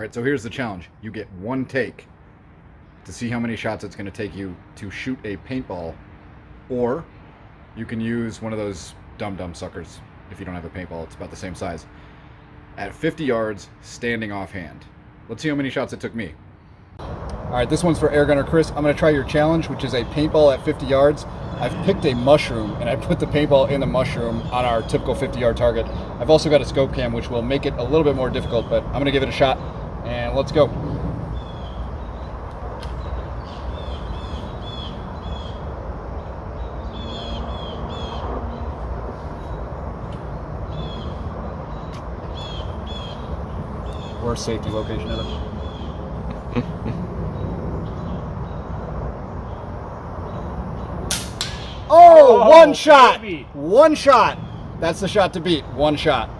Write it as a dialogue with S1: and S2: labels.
S1: All right, so here's the challenge. You get one take to see how many shots it's going to take you to shoot a paintball, or you can use one of those dum-dum suckers. If you don't have a paintball, it's about the same size. At 50 yards, standing offhand. Let's see how many shots it took me. All right, this one's for Air Gunner Chris. I'm going to try your challenge, which is a paintball at 50 yards. I've picked a mushroom, and I put the paintball in the mushroom on our typical 50-yard target. I've also got a scope cam, which will make it a little bit more difficult, but I'm going to give it a shot, and let's go. Worst safety location ever. Oh, one shot! Baby. One shot! That's the shot to beat. One shot.